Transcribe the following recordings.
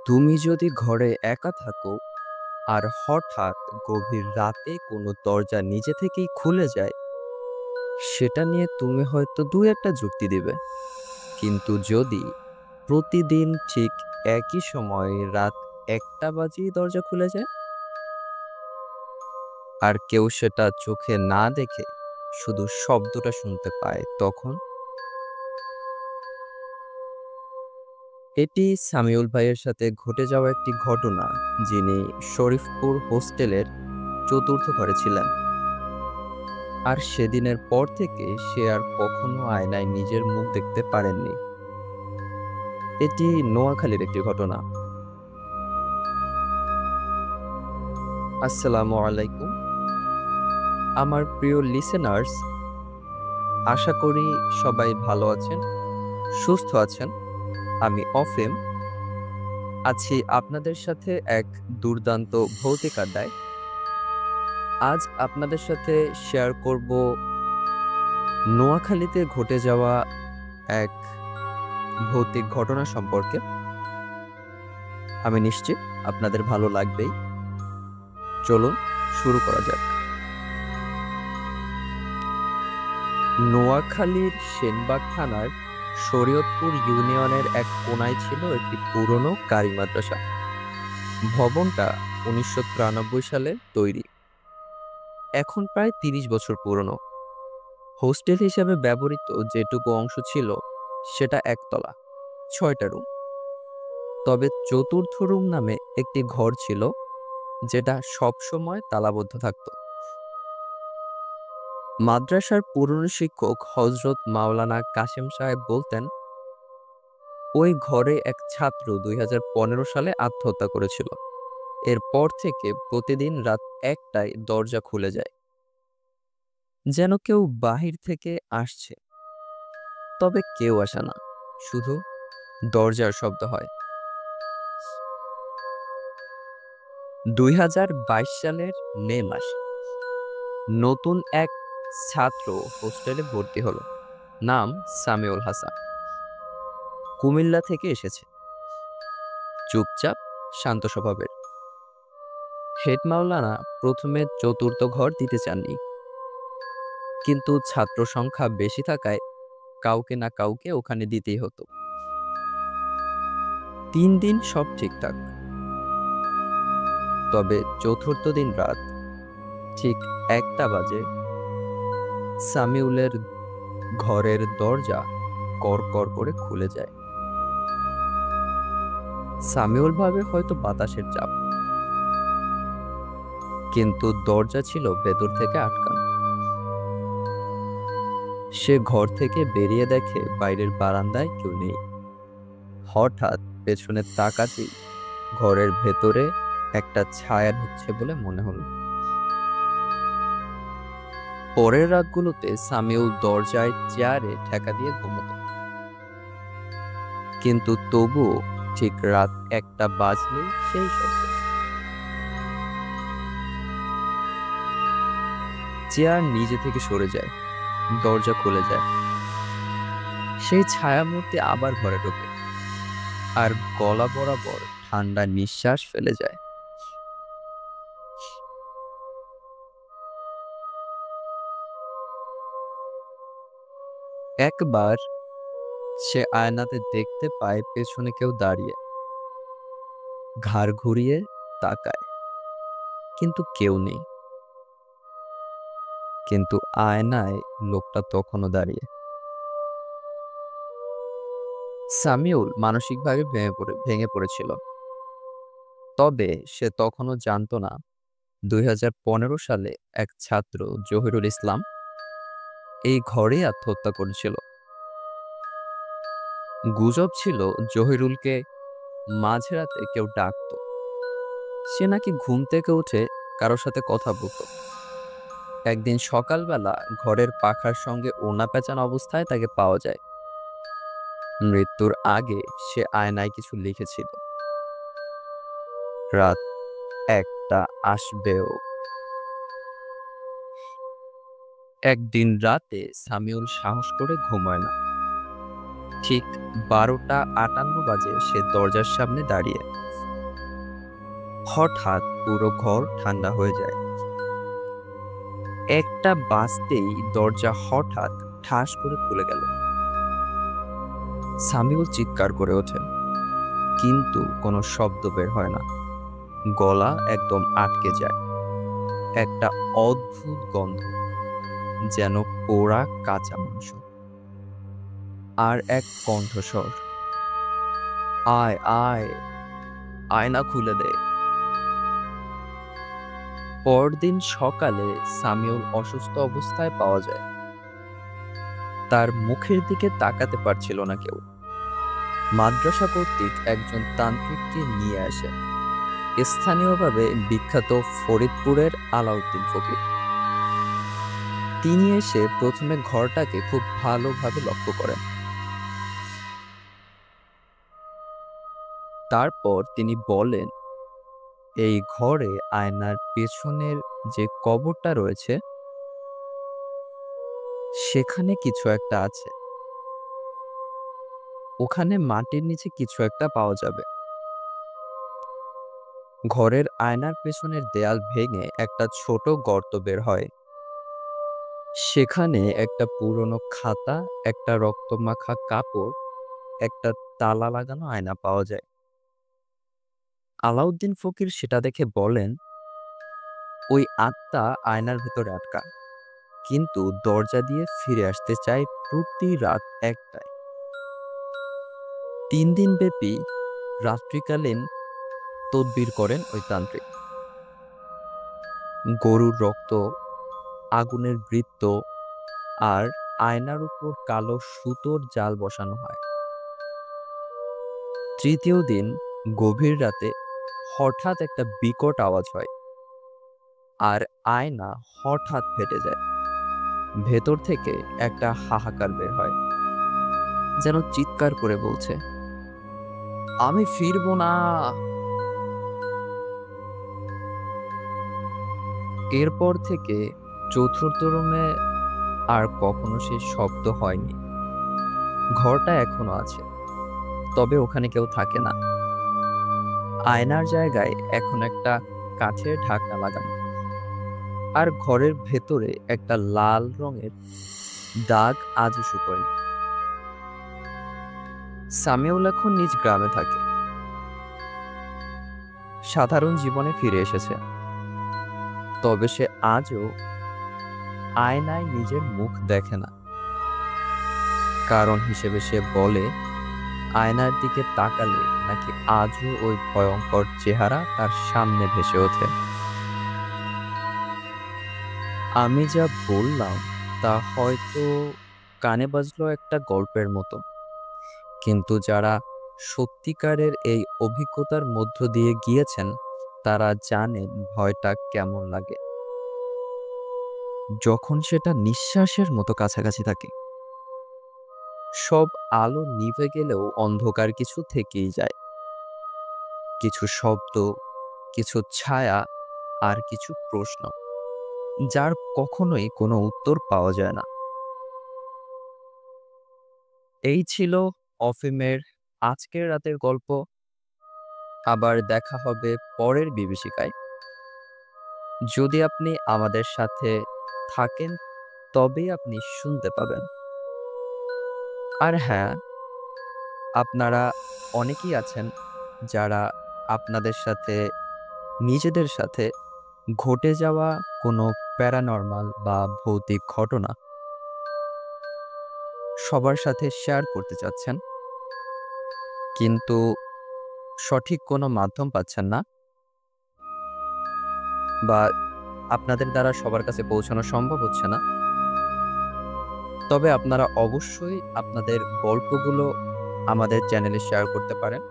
তুমি যদি ঘরে একা থাকো আর হঠাৎ গভীর রাতে কোনো দরজা নিজে থেকেই খুলে যায়, সেটা নিয়ে তুমি হয়তো দু একটা যুক্তি দিবে। কিন্তু যদি প্রতিদিন ঠিক একই সময়ে রাত 1টা বাজেই দরজা খুলে যায় আর কেউ সেটা চোখে না দেখে শুধু শব্দটা শুনতে পায়, তখন এটি সামিউল ভাইয়ের সাথে ঘটে যাওয়া একটি ঘটনা, যিনি শরীফপুর হোস্টেলের চতুর্থ ঘরে ছিলেন। আর সেদিনের পর থেকে সে আর কখনো আয়নায় নিজের মুখ দেখতে পারেননি। এটি নোয়াখালীর একটি ঘটনা। আসসালামু আলাইকুম আমার প্রিয় লিসেনার্স, আশা করি সবাই ভালো আছেন, সুস্থ আছেন। আমি অফিম আছি আপনাদের সাথে এক দুর্দান্ত ভৌতিক আড্ডায়। আজ আপনাদের সাথে শেয়ার করব নোয়াখালীতে ঘটে যাওয়া এক ভৌতিক ঘটনা সম্পর্কে। আমি নিশ্চিত আপনাদের ভালো লাগবেই। চলুন শুরু করা যাক। নোয়াখালীর সেনবাগ থানার শরীয়তপুর ইউনিয়নের এক কোনায় ছিল একটি পুরনো কারি মাদ্রাসা। ভবনটা 1993 সালে তৈরি, এখন প্রায় 30 বছর পুরনো। হোস্টেল হিসেবে ব্যবহৃত যেটুকু অংশ ছিল সেটা একতলা, 6টা রুম। তবে চতুর্থ রুম নামে একটি ঘর ছিল, যেটা সবসময় তালাবদ্ধ থাকত। মাদ্রাসার পুরনো শিক্ষক হযরত মাওলানা কাসেম সাহেব বলতেন, ওই ঘরে এক ছাত্র 2015 সালে আত্মহত্যা করেছিল। এরপর থেকে প্রতিদিন রাত 1টায় দরজা খুলে যায়, যেন কেউ বাহির থেকে আসছে। তবে কেউ আসে না, শুধু দরজার শব্দ হয়। 2022 সালের মে মাসে নতুন এক ছাত্র হোস্টেলে ভর্তি হলো। নাম সামিউল হাসান, কুমিল্লা থেকে এসেছে। চুপচাপ, শান্ত স্বভাবের। হেড মাওলানা প্রথমে চতুর্থ ঘর দিতে চাননি, কিন্তু ছাত্র সংখ্যা বেশি থাকায় কাউকে না কাউকে ওখানে দিতেই হতো। 3 দিন সব ঠিকঠাক। তবে চতুর্থ দিন রাত ঠিক 1টা বাজে সামিউলের ঘরের দরজা কর কর করে খুলে যায়। সামিউল ভাবে হয়তো বাতাসের চাপ, কিন্তু দরজা ছিল ভেতর থেকে আটকানো। সে ঘর থেকে বেরিয়ে দেখে বাইরের বারান্দায় কেউ নেই। হঠাৎ পেছনে তাকাতেই ঘরের ভেতরে একটা ছায়া ঢুকছে বলে মনে হলো। পরের রাতগুলোতে সামিউল দরজায় চেয়ারে ঠেকা দিয়ে ঘুমোত, কিন্তু তবুও ঠিক রাত 1টা বাজলেই সেই শব্দ। চেয়ার নিজে থেকে সরে যায়, দরজা খুলে যায়। সেই ছায়ামূর্তি আবার ঘরে ঢোকে আর গলা বরাবর ঠান্ডা নিঃশ্বাস ফেলে যায়। একবার সে আয়নাতে দেখতে পায় পেছনে কেউ দাঁড়িয়ে, ঘাড় ঘুরিয়ে তাকায়, কিন্তু কেউ নেই। কিন্তু আয়নায় লোকটা তখনও দাঁড়িয়ে। সামিউল মানসিকভাবে ভেঙে পড়েছিল। তবে সে তখনও জানতো না 2015 সালে এক ছাত্র জহিরুল ইসলাম এই ঘরেই আত্মহত্যা করেছিল। গুজব ছিল জহিরুলকে মাঝরাতে কেউ ডাকতো। সে নাকি ঘুম থেকে উঠে কারোর সাথে কথা বলতো। একদিন সকালবেলা ঘরের পাখার সঙ্গে ওড়না পেঁচানো অবস্থায় তাকে পাওয়া যায়। মৃত্যুর আগে সে আয়নায় কিছু লিখেছিল, রাত 1টা আসবেও। একদিন রাতে সামিউল সাহস করে ঘুমায় না। ঠিক 12টা 58 বাজে সে দরজার সামনে দাঁড়িয়ে। হঠাৎ পুরো ঘর ঠান্ডা হয়ে যায়। একটা বাজতেই দরজা হঠাৎ ঠাস করে খুলে গেল। সামিউল চিৎকার করে ওঠেন, কিন্তু কোনো শব্দ বের হয় না। গলা একদম আটকে যায়। একটা অদ্ভুত গন্ধ, যেন পোড়া কাঁচা মাংস। আর এক কণ্ঠস্বর, আয় আয়, আয়না খুলে দে। পরদিন সকালে সামিউল অসুস্থ অবস্থায় পাওয়া যায়। তার মুখের দিকে তাকাতে পারছিল না কেউ। মাদ্রাসা কর্তৃক একজন তান্ত্রিককে নিয়ে আসে, স্থানীয়ভাবে বিখ্যাত ফরিদপুরের আলাউদ্দিন ফকির। তিনি এসে প্রথমে ঘরটাকে খুব ভালোভাবে লক্ষ্য করেন। তারপর তিনি বলেন, এই ঘরে আয়নার পেছনের যে কবরটা রয়েছে সেখানে কিছু একটা আছে। ওখানে মাটির নিচে কিছু একটা পাওয়া যাবে। ঘরের আয়নার পেছনের দেয়াল ভেঙে একটা ছোট গর্ত বের হয়। সেখানে একটা পুরনো খাতা, একটা রক্তমাখা কাপড়, একটা তালা লাগানো আয়না পাওয়া যায়। আলাউদ্দিন ফকির সেটা দেখে বলেন, ওই আত্মা আয়নার ভেতরে আটকা, কিন্তু দরজা দিয়ে ফিরে আসতে চায় প্রতি রাত 1টায়। 3 দিন ব্যাপী রাত্রিকালীন তদবির করেন ওই তান্ত্রিক। গরুর রক্ত, আগুনের বৃত্ত আর আয়নার উপর কালো সুতোর জাল বসানো হয়। 3য় দিন গভীর রাতে হঠাৎ একটা বিকট আওয়াজ হয়, আর আয়না হঠাৎ ফেটে যায়। ভেতর থেকে একটা হাহাকার বের হয়, যেন চিৎকার করে বলছে, আমি ফিরবো না। এরপর থেকে 4র্থ রুমে আর কখনো সে শব্দ হয়নি। ঘরটা এখনো আছে, তবে ওখানে কেউ থাকে না। আয়নার জায়গায় এখন একটা কাঠের ঢাকনা লাগানো, আর ঘরের ভেতরে একটা লাল রঙের দাগ আজও শুকোয়নি। সামিউল এখন নিজ গ্রামে থাকে, সাধারণ জীবনে ফিরে এসেছে। তবে সে আজও আয়নায় নিজের মুখ দেখে না। কারণ হিসেবে সে বলে, আয়নার দিকে তাকালে নাকি আজও ওই ভয়ঙ্কর চেহারা তার সামনে ভেসে ওঠে। আমি যা বললাম তা হয়তো কানে বাজলো একটা গল্পের মতো, কিন্তু যারা সত্যিকারের এই অভিজ্ঞতার মধ্য দিয়ে গিয়েছেন তারা জানেন ভয়টা কেমন লাগে, যখন সেটা নিঃশ্বাসের মতো কাছাকাছি থাকে। সব আলো নিভে গেলেও অন্ধকার কিছু থেকেই যায়। কিছু শব্দ, কিছু ছায়া, আর কিছু প্রশ্ন, যার কখনোই কোনো উত্তর পাওয়া যায় না। এই ছিল অফিমের আজকের রাতের গল্প। আবার দেখা হবে পরের বিভীষিকায়। যদি আপনি আমাদের সাথে থাকেন তবেই আপনি শুনতে পাবেন। আর হ্যাঁ, আপনারা অনেকেই আছেন যারা আপনাদের সাথে, নিজেদের সাথে ঘটে যাওয়া কোনো প্যারানরমাল বা ভৌতিক ঘটনা সবার সাথে শেয়ার করতে চাচ্ছেন, কিন্তু সঠিক কোনো মাধ্যম পাচ্ছেন না, বা আপনাদের দ্বারা সবার কাছে পৌঁছানো সম্ভব হচ্ছে না। তবে আপনারা অবশ্যই আপনাদের গল্পগুলো আমাদের চ্যানেলে শেয়ার করতে পারেন।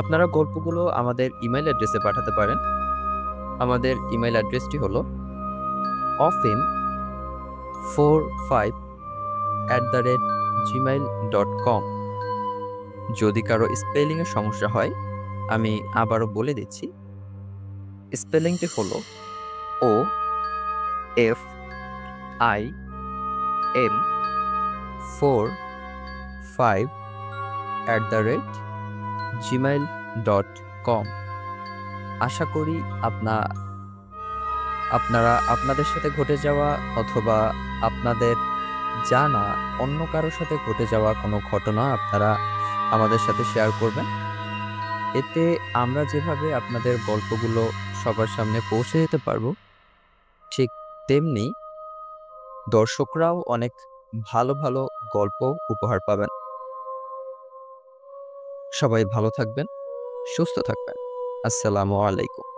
আপনারা গল্পগুলো আমাদের ইমেল অ্যাড্রেসে পাঠাতে পারেন। আমাদের ইমেল অ্যাড্রেসটি হলো ofim45@gmail.com। যদি কারো স্পেলিংয়ের সমস্যা হয়, আমি আবারও বলে দিচ্ছি। স্পেলিংটি হলো OFIM45@gmail.com। কম। আশা করি আপনা আপনারা আপনাদের সাথে ঘটে যাওয়া অথবা আপনাদের জানা অন্য কারো সাথে ঘটে যাওয়া কোনো ঘটনা আপনারা আমাদের সাথে শেয়ার করবেন। এতে আমরা যেভাবে আপনাদের গল্পগুলো সবার সামনে পৌঁছে দিতে পারবো, ঠিক তেমনি দর্শকরাও অনেক ভালো, ভালো গল্প উপহার পাবেন। সবাই ভালো থাকবেন, সুস্থ থাকবেন। আসসালামু আলাইকুম।